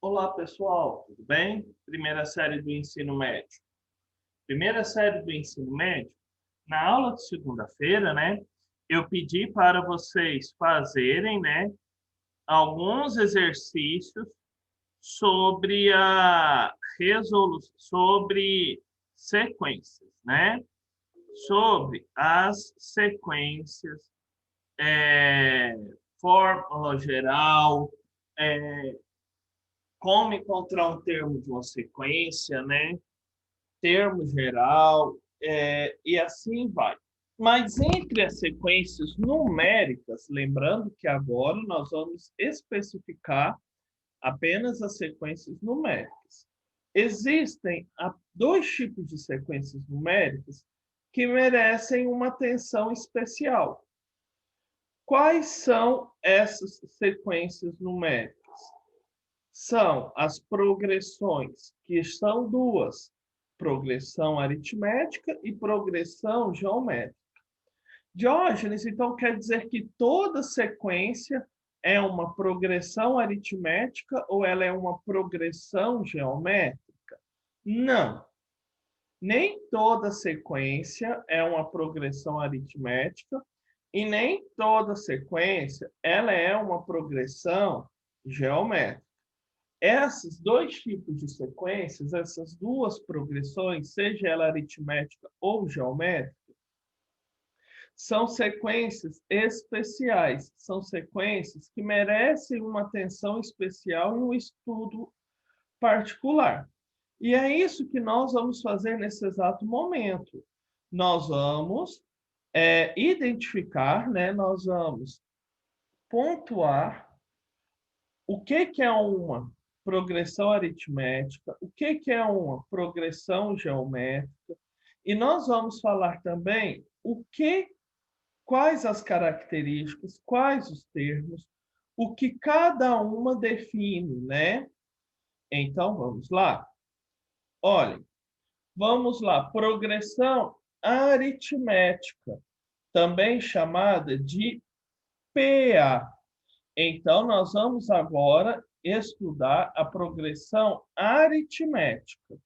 Olá, pessoal, tudo bem? Primeira série do ensino médio. Primeira série do ensino médio, na aula de segunda-feira, né, eu pedi para vocês fazerem, né, alguns exercícios sobre a resolução, sobre sequências, né? Sobre as sequências, é, fórmula geral, é, como encontrar um termo de uma sequência, né? Termo geral, e assim vai. Mas entre as sequências numéricas, lembrando que agora nós vamos especificar apenas as sequências numéricas. Existem dois tipos de sequências numéricas que merecem uma atenção especial. Quais são essas sequências numéricas? São as progressões, que são duas: progressão aritmética e progressão geométrica. Diógenes, então, quer dizer que toda sequência é uma progressão aritmética ou ela é uma progressão geométrica? Não. Nem toda sequência é uma progressão aritmética e nem toda sequência ela é uma progressão geométrica. Esses dois tipos de sequências, essas duas progressões, seja ela aritmética ou geométrica, são sequências especiais, são sequências que merecem uma atenção especial e um estudo particular. E é isso que nós vamos fazer nesse exato momento. Nós vamos identificar, né? Nós vamos pontuar o que é uma progressão aritmética, o que é uma progressão geométrica, e nós vamos falar também quais as características, quais os termos, o que cada uma define, né? Então, vamos lá. Olhem, vamos lá. Progressão aritmética, também chamada de PA. Então, nós vamos agora estudar a progressão aritmética.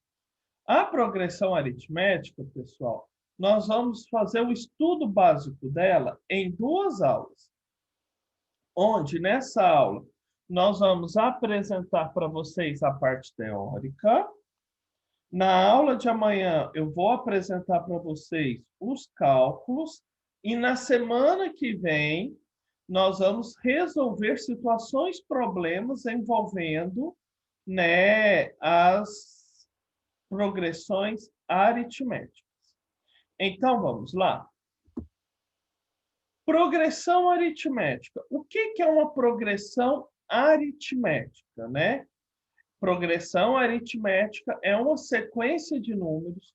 A progressão aritmética, pessoal, nós vamos fazer o estudo básico dela em duas aulas. Onde, nessa aula, nós vamos apresentar para vocês a parte teórica. Na aula de amanhã, eu vou apresentar para vocês os cálculos. E na semana que vem, nós vamos resolver situações, problemas envolvendo, né, as progressões aritméticas. Então, vamos lá. Progressão aritmética. O que é uma progressão aritmética, né? Progressão aritmética é uma sequência de números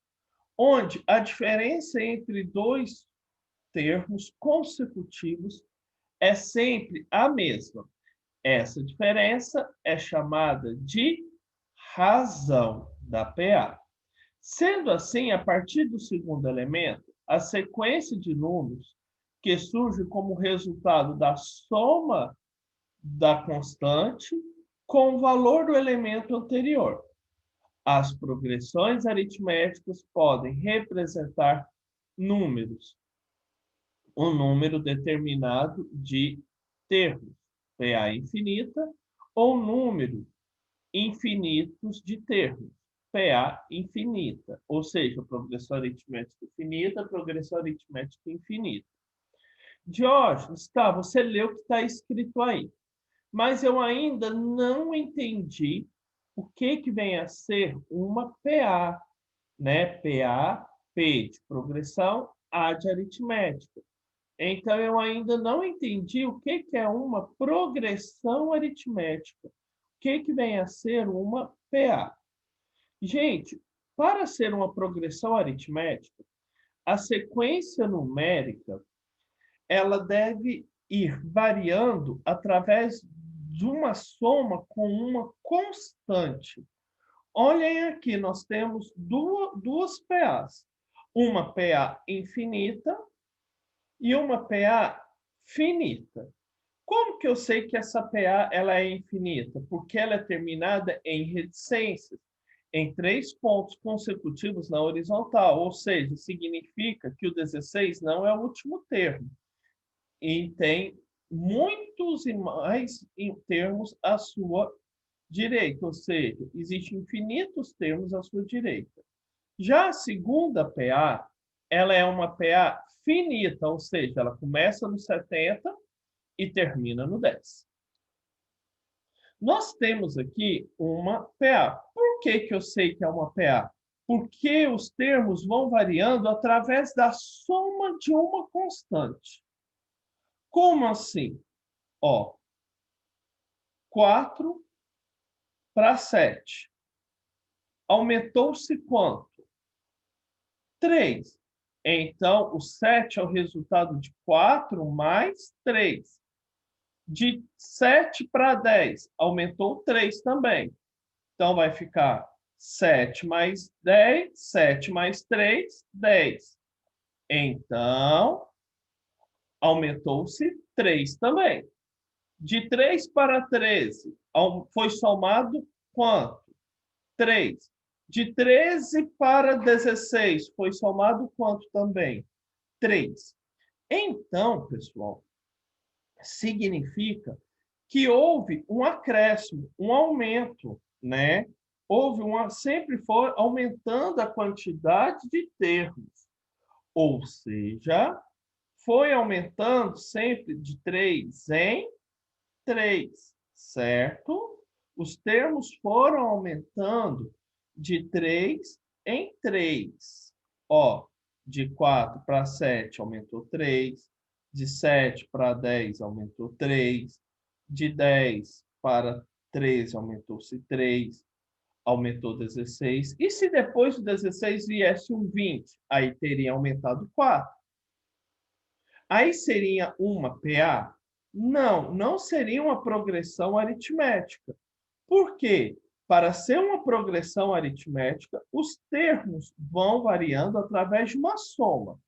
onde a diferença entre dois termos consecutivos é sempre a mesma. Essa diferença é chamada de razão da PA. Sendo assim, a partir do segundo elemento, a sequência de números que surge como resultado da soma da constante com o valor do elemento anterior. As progressões aritméticas podem representar números, um número determinado de termos, PA infinita, ou número infinitos de termos, PA infinita, ou seja, progressão aritmética infinita, progressão aritmética infinita. Diógenes, tá, você leu o que está escrito aí, mas eu ainda não entendi o que vem a ser uma PA, né? PA, P de progressão, A de aritmética. Então, eu ainda não entendi o que é uma progressão aritmética. O que vem a ser uma PA? Gente, para ser uma progressão aritmética, a sequência numérica ela deve ir variando através de uma soma com uma constante. Olhem aqui, nós temos duas PAs. Uma PA infinita e uma PA finita. Como que eu sei que essa PA ela é infinita? Porque ela é terminada em reticências, em 3 pontos consecutivos na horizontal, ou seja, significa que o 16 não é o último termo, e tem muitos e mais termos à sua direita, ou seja, existem infinitos termos à sua direita. Já a segunda PA, ela é uma PA finita, ou seja, ela começa no 70 e termina no 10. Nós temos aqui uma PA. Por que que eu sei que é uma PA? Porque os termos vão variando através da soma de uma constante. Como assim? Ó, 4 para 7. Aumentou-se quanto? 3. Então, o 7 é o resultado de 4 mais 3. De 7 para 10, aumentou 3 também. Então, vai ficar 7 mais 10, 7 mais 3, 10. Então, aumentou-se 3 também. De 3 para 13, foi somado quanto? 3. De 13 para 16, foi somado quanto também? 3. Então, pessoal, significa que houve um acréscimo, um aumento, né? Sempre foi aumentando a quantidade de termos. Ou seja, foi aumentando sempre de 3 em 3, certo? Os termos foram aumentando de 3 em 3. Ó, de 4 para 7 aumentou 3, de 7 para 10 aumentou 3, de 10 para 13 aumentou-se 3, aumentou 16. E se depois do 16 viesse um 20, aí teria aumentado 4. Aí seria uma PA? Não, não seria uma progressão aritmética. Por quê? Para ser uma progressão aritmética, os termos vão variando através de uma soma.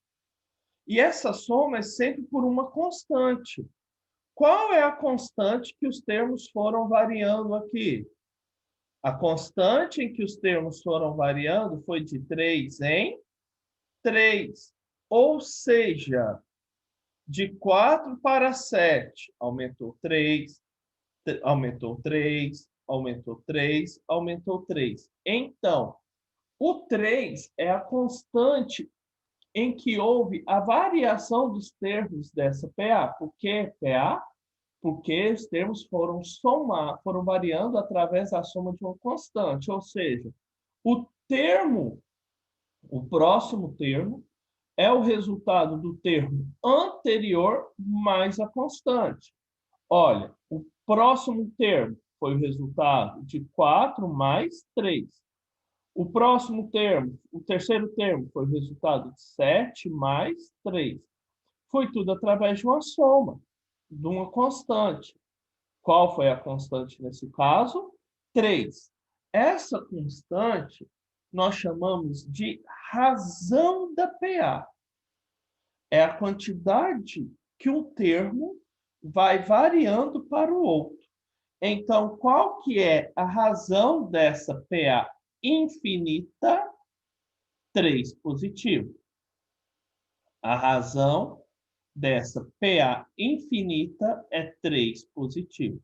E essa soma é sempre por uma constante. Qual é a constante que os termos foram variando aqui? A constante em que os termos foram variando foi de 3 em 3. Ou seja, de 4 para 7, aumentou 3, aumentou 3, aumentou 3, aumentou 3. Então, o 3 é a constante em que houve a variação dos termos dessa PA. Por que PA? Porque os termos foram variando através da soma de uma constante. Ou seja, o termo, o próximo termo, é o resultado do termo anterior mais a constante. Olha, o próximo termo foi o resultado de 4 mais 3. O próximo termo, o terceiro termo, foi o resultado de 7 mais 3. Foi tudo através de uma soma, de uma constante. Qual foi a constante nesse caso? 3. Essa constante nós chamamos de razão da PA. É a quantidade que um termo vai variando para o outro. Então, qual que é a razão dessa PA infinita? 3 positivo. A razão dessa PA infinita é 3 positivo.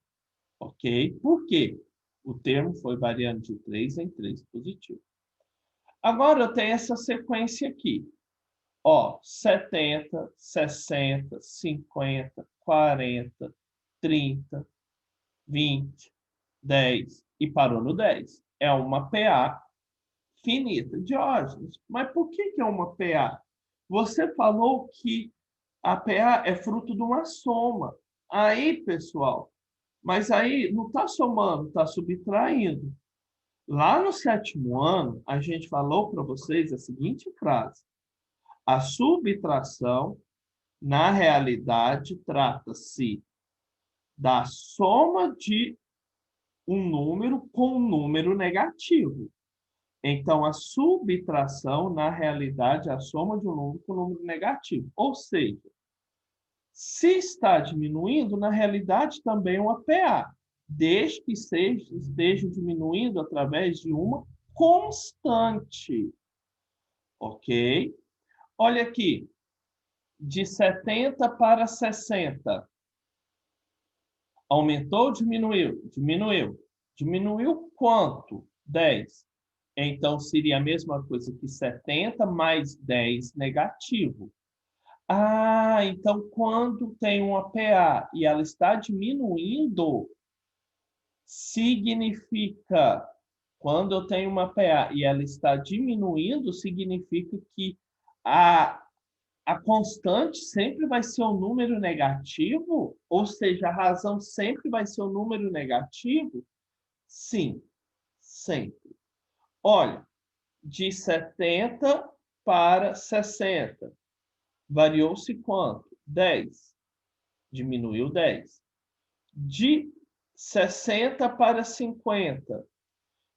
Ok? Por quê? O termo foi variando de 3 em 3 positivo. Agora eu tenho essa sequência aqui. Ó, 70, 60, 50, 40, 30, 20, 10 e parou no 10. É uma PA finita. Diógenes, mas por que é uma PA? Você falou que a PA é fruto de uma soma. Aí, pessoal, mas aí não está somando, está subtraindo. Lá no 7º ano, a gente falou para vocês a seguinte frase: a subtração, na realidade, trata-se da soma de um número com um número negativo. Então, a subtração, na realidade, é a soma de um número com um número negativo. Ou seja, Se está diminuindo, na realidade também é uma PA, desde que esteja diminuindo através de uma constante. Ok? Olha aqui, de 70 para 60. Aumentou ou diminuiu? Diminuiu. Diminuiu quanto? 10. Então, seria a mesma coisa que 70 mais 10 negativo. Ah, então quando tem uma PA e ela está diminuindo, significa, quando eu tenho uma PA e ela está diminuindo, significa que a, a constante sempre vai ser um número negativo? Ou seja, a razão sempre vai ser um número negativo? Sim, sempre. Olha, de 70 para 60. Variou-se quanto? 10. Diminuiu 10. De 60 para 50.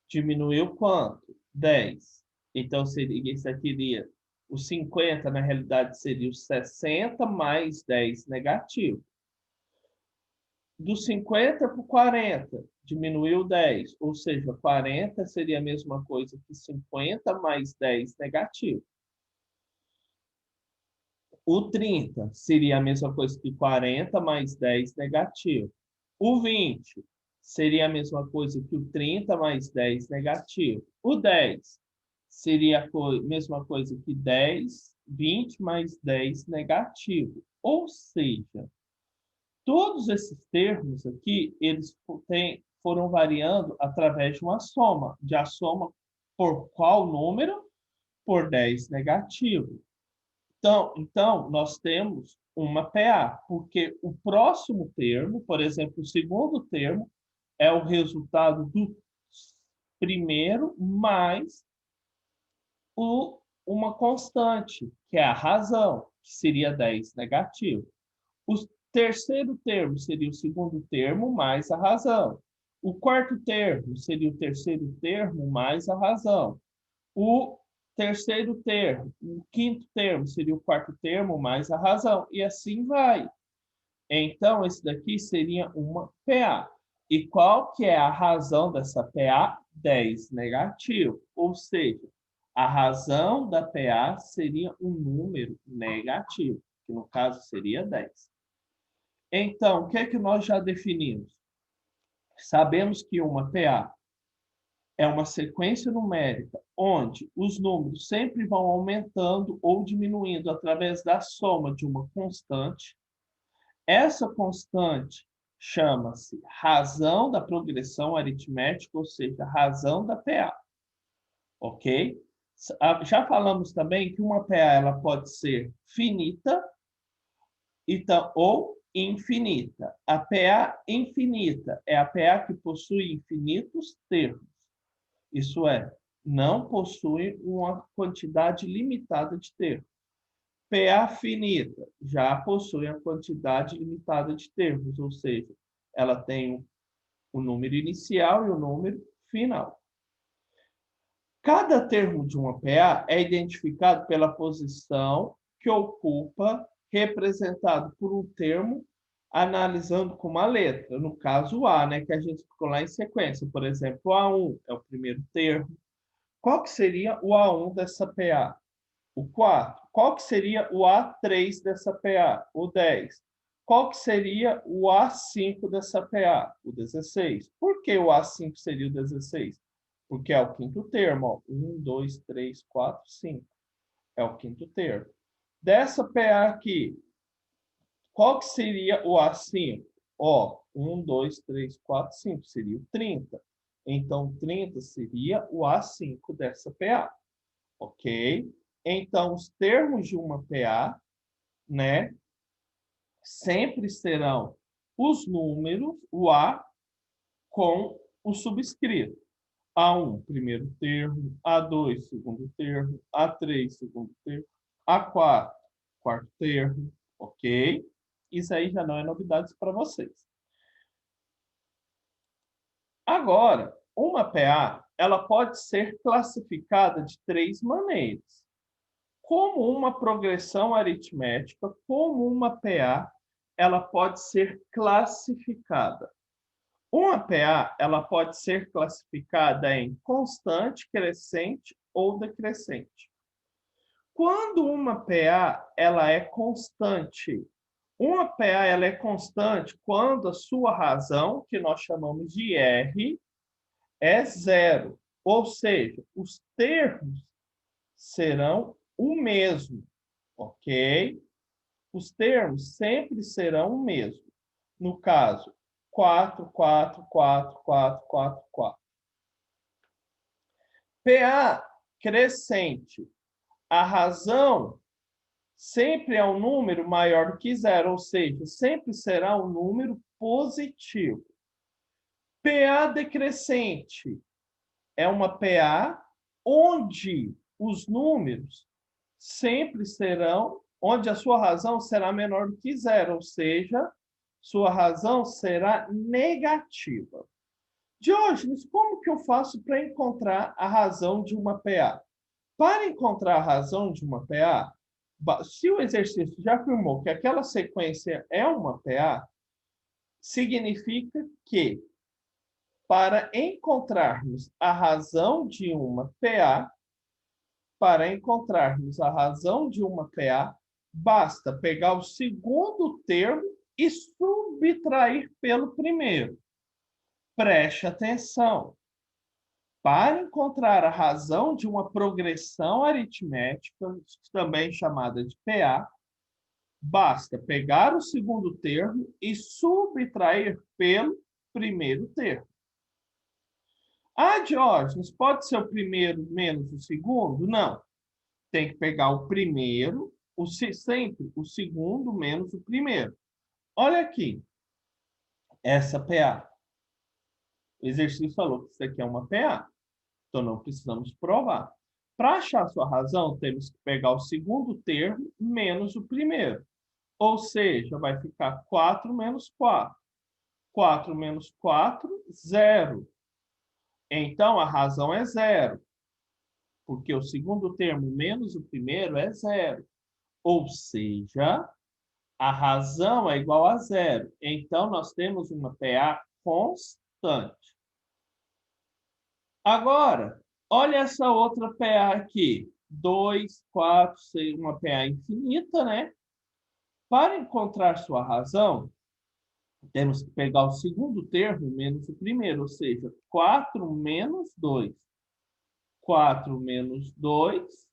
Diminuiu quanto? 10. Então, isso aqui seria o 50, na realidade, seria o 60 mais 10 negativo. Do 50 para o 40, diminuiu 10. Ou seja, 40 seria a mesma coisa que 50 mais 10 negativo. O 30 seria a mesma coisa que 40 mais 10 negativo. O 20 seria a mesma coisa que o 30 mais 10 negativo. O 10 seria a mesma coisa que 20 mais 10 negativo. Ou seja, todos esses termos aqui, eles foram variando através de uma soma. De a soma por qual número? Por 10 negativo. Então, nós temos uma PA, porque o próximo termo, por exemplo, o segundo termo, é o resultado do primeiro mais uma constante, que é a razão, que seria 10 negativo. O terceiro termo seria o segundo termo mais a razão. O quarto termo seria o terceiro termo mais a razão. O terceiro termo, o quinto termo seria o quarto termo mais a razão, e assim vai. Então, esse daqui seria uma PA. E qual que é a razão dessa PA? 10 negativo. Ou seja, a razão da PA seria um número negativo, que no caso seria 10. Então, o que é que nós já definimos? Sabemos que uma PA é uma sequência numérica onde os números sempre vão aumentando ou diminuindo através da soma de uma constante. Essa constante chama-se razão da progressão aritmética, ou seja, razão da PA. Ok? Já falamos também que uma PA ela pode ser finita então, ou infinita. A PA infinita é a PA que possui infinitos termos. Isso é, não possui uma quantidade limitada de termos. PA finita já possui a quantidade limitada de termos, ou seja, ela tem o número inicial e o número final. Cada termo de uma PA é identificado pela posição que ocupa, representado por um termo, analisando com uma letra. No caso, o A, né, que a gente ficou lá em sequência. Por exemplo, o A1 é o primeiro termo. Qual que seria o A1 dessa PA? O 4. Qual que seria o A3 dessa PA? O 10. Qual que seria o A5 dessa PA? O 16. Por que o A5 seria o 16? Porque é o quinto termo. Ó. 1, 2, 3, 4, 5. É o quinto termo. Dessa PA aqui, qual que seria o A5? Ó, 1, 2, 3, 4, 5. Seria o 30. Então, 30 seria o A5 dessa PA. Ok? Então, os termos de uma PA, né, sempre serão os números, o A, com o subscrito. A1, primeiro termo, A2, segundo termo, A3, segundo termo, A4, quarto termo, ok? Isso aí já não é novidade para vocês. Agora, uma PA, ela pode ser classificada de três maneiras. Como uma progressão aritmética, como uma PA ela pode ser classificada. Uma PA, ela pode ser classificada em constante, crescente ou decrescente. Quando uma PA, ela é constante, uma PA, ela é constante quando a sua razão, que nós chamamos de R, é zero. Ou seja, os termos serão o mesmo, ok? Os termos sempre serão o mesmo. No caso, 4, 4, 4, 4, 4, 4. PA crescente. A razão sempre é um número maior que zero, ou seja, sempre será um número positivo. PA decrescente é uma PA onde os números sempre serão, onde a sua razão será menor do que zero, ou seja, sua razão será negativa. Diógenes, como que eu faço para encontrar a razão de uma PA? Para encontrar a razão de uma PA, se o exercício já afirmou que aquela sequência é uma PA, significa que para encontrarmos a razão de uma PA, basta pegar o segundo termo e subtrair pelo primeiro. Preste atenção. Para encontrar a razão de uma progressão aritmética, também chamada de PA, basta pegar o segundo termo e subtrair pelo primeiro termo. Ah, Diógenes, pode ser o primeiro menos o segundo? Não. Tem que pegar o primeiro, sempre o segundo menos o primeiro. Olha aqui, essa PA. O exercício falou que isso aqui é uma PA. Então, não precisamos provar. Para achar a sua razão, temos que pegar o segundo termo menos o primeiro. Ou seja, vai ficar 4 menos 4. 4 menos 4, 0. Então, a razão é 0. Porque o segundo termo menos o primeiro é 0. Ou seja, a razão é igual a 0. Então, nós temos uma PA constante. Agora, olha essa outra PA aqui. 2, 4, 6, uma PA infinita, né? Para encontrar sua razão, temos que pegar o segundo termo menos o primeiro, ou seja, 4 menos 2. 4 menos 2,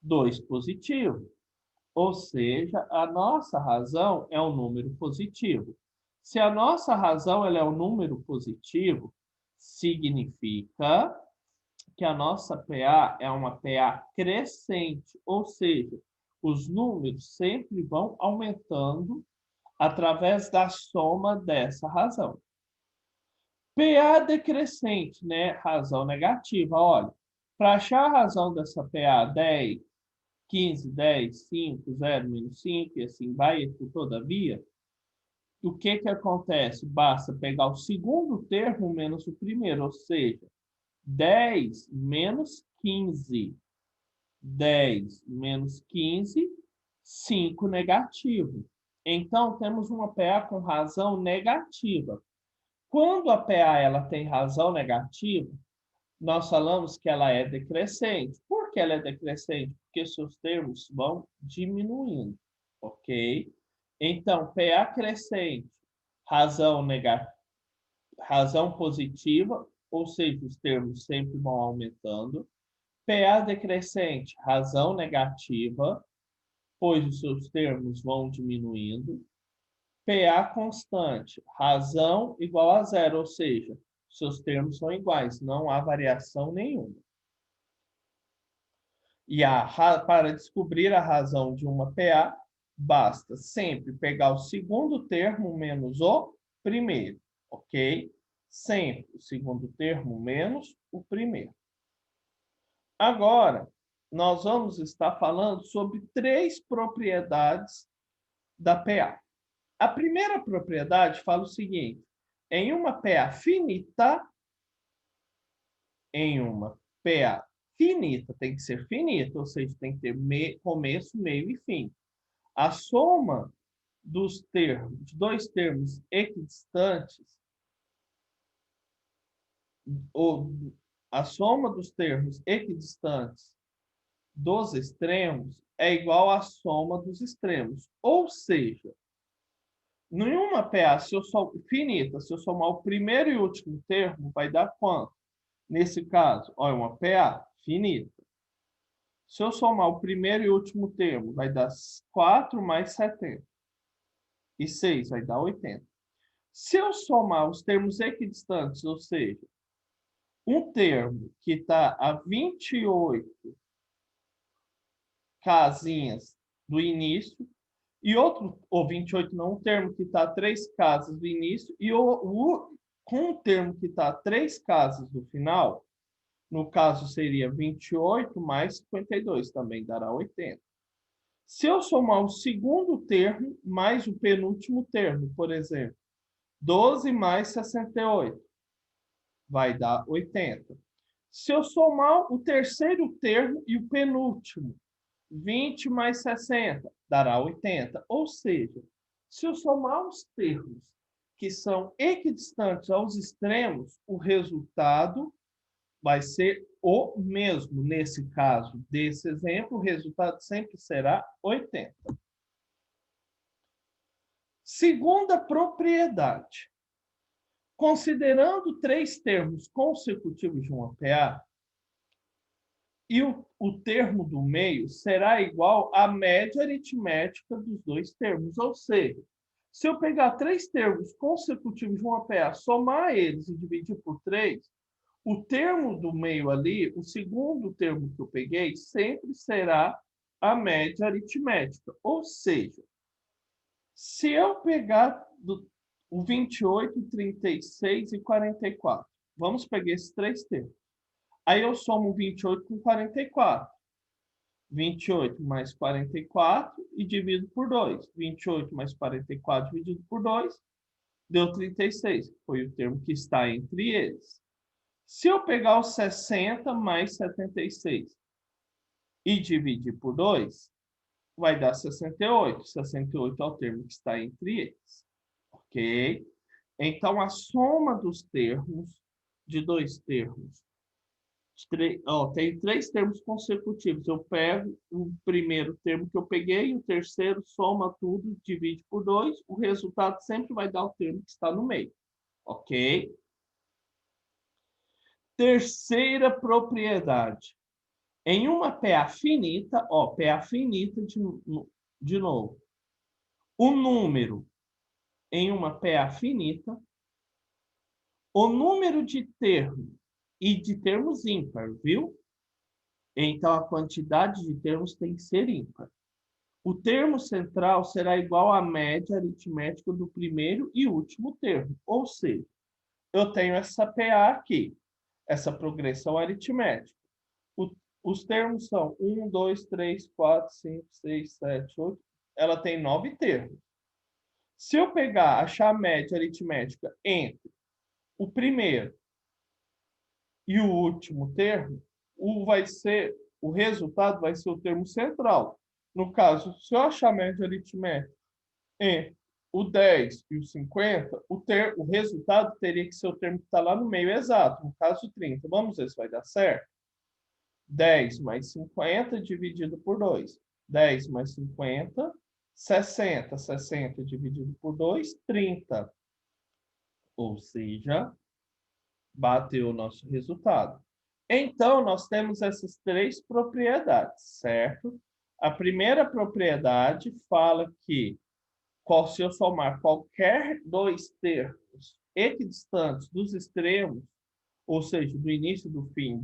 2 positivo. Ou seja, a nossa razão é um número positivo. Se a nossa razão ela é um número positivo, significa que a nossa PA é uma PA crescente, ou seja, os números sempre vão aumentando através da soma dessa razão. PA decrescente, né? Razão negativa. Olha, para achar a razão dessa PA 10, 15, 10, 5, 0, menos 5, e assim vai, e por todavia, o que que acontece? Basta pegar o segundo termo menos o primeiro, ou seja, 10 menos 15. 10 menos 15, 5 negativo. Então, temos uma PA com razão negativa. Quando a PA ela tem razão negativa, nós falamos que ela é decrescente. Por que ela é decrescente? Porque seus termos vão diminuindo, ok? Então, PA crescente, razão negativa, razão positiva, ou seja, os termos sempre vão aumentando. PA decrescente, razão negativa, pois os seus termos vão diminuindo. PA constante, razão igual a zero, ou seja, seus termos são iguais, não há variação nenhuma. E para descobrir a razão de uma PA, basta sempre pegar o segundo termo menos o primeiro, ok? Sempre o segundo termo menos o primeiro. Agora, nós vamos estar falando sobre 3 propriedades da PA. A primeira propriedade fala o seguinte: em uma PA finita, tem que ser finita, ou seja, tem que ter começo, meio e fim. A soma dos termos, dois termos equidistantes, ou a soma dos termos equidistantes dos extremos é igual à soma dos extremos. Ou seja, em uma PA finita, se eu somar o primeiro e o último termo, vai dar quanto? Nesse caso, ó, é uma PA finita. Se eu somar o primeiro e o último termo, vai dar 4 mais 70. E 6 vai dar 80. Se eu somar os termos equidistantes, ou seja, um termo que está a 28 casinhas do início, e outro, ou 28 não, um termo que está a 3 casas do início, e com um termo que está a 3 casas do final, no caso seria 28 mais 52, também dará 80. Se eu somar o segundo termo mais o penúltimo termo, por exemplo, 12 mais 68, vai dar 80. Se eu somar o terceiro termo e o penúltimo, 20 mais 60, dará 80. Ou seja, se eu somar os termos que são equidistantes aos extremos, o resultado vai ser o mesmo. Nesse caso, desse exemplo, o resultado sempre será 80. Segunda propriedade. Considerando três termos consecutivos de uma PA, e o termo do meio será igual à média aritmética dos dois termos. Ou seja, se eu pegar três termos consecutivos de uma PA, somar eles e dividir por 3, o termo do meio ali, o segundo termo que eu peguei, sempre será a média aritmética. Ou seja, se eu pegar o 28, 36 e 44, vamos pegar esses três termos. Aí eu somo 28 com 44. 28 mais 44 e divido por 2. 28 mais 44 dividido por 2 deu 36. Foi o termo que está entre eles. Se eu pegar os 60 mais 76 e dividir por 2, vai dar 68. 68 é o termo que está entre eles. Ok? Então, a soma dos termos, de dois termos, tem três termos consecutivos. Eu pego o primeiro termo que eu peguei, o terceiro soma tudo, divide por 2, o resultado sempre vai dar o termo que está no meio. Ok? Terceira propriedade. Em uma PA finita, PA finita de novo. O número em uma PA finita, o número de termos e de termos ímpar, viu? Então, a quantidade de termos tem que ser ímpar. O termo central será igual à média aritmética do primeiro e último termo. Ou seja, eu tenho essa PA aqui, essa progressão aritmética. Os termos são 1, 2, 3, 4, 5, 6, 7, 8. Ela tem 9 termos. Se eu achar a média aritmética entre o primeiro e o último termo, o resultado vai ser o termo central. No caso, se eu achar a média aritmética entre o 10 e o 50, o resultado teria que ser o termo que está lá no meio exato, no caso 30. Vamos ver se vai dar certo. 10 mais 50 dividido por 2. 10 mais 50, 60. 60 dividido por 2, 30. Ou seja, bateu o nosso resultado. Então, nós temos essas três propriedades, certo? A primeira propriedade fala que, se eu somar qualquer dois termos equidistantes dos extremos, ou seja, do início e do fim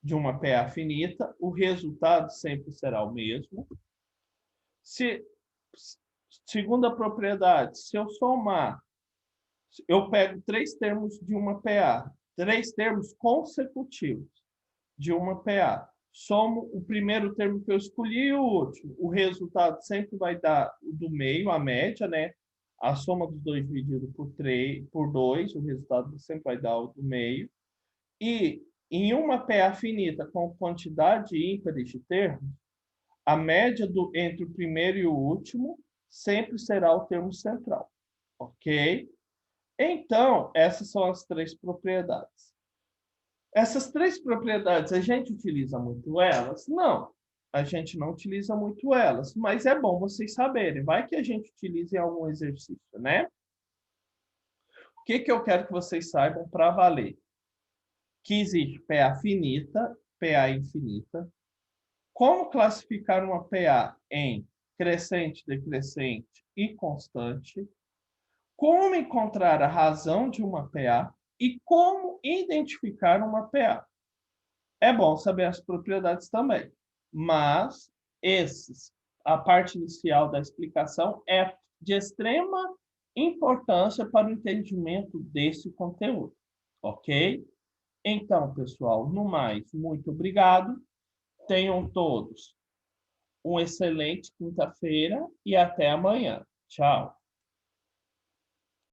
de uma PA finita, o resultado sempre será o mesmo. Segunda propriedade, se eu somar, eu pego três termos de uma PA, três termos consecutivos de uma PA. Somo o primeiro termo que eu escolhi e o último. O resultado sempre vai dar o do meio, a média, né? A soma dos dois dividido por 2, o resultado sempre vai dar o do meio. E em uma PA finita com quantidade ímpar de termos, a média entre o primeiro e o último sempre será o termo central, ok? Então, essas são as três propriedades. Essas três propriedades, a gente utiliza muito elas? Não, a gente não utiliza muito elas, mas é bom vocês saberem. Vai que a gente utiliza em algum exercício, né? O que eu quero que vocês saibam para valer? Que existe PA finita, PA infinita. Como classificar uma PA em crescente, decrescente e constante? Como encontrar a razão de uma PA e como identificar uma PA. É bom saber as propriedades também, mas a parte inicial da explicação é de extrema importância para o entendimento desse conteúdo, ok? Então, pessoal, no mais, muito obrigado. Tenham todos uma excelente quinta-feira e até amanhã. Tchau.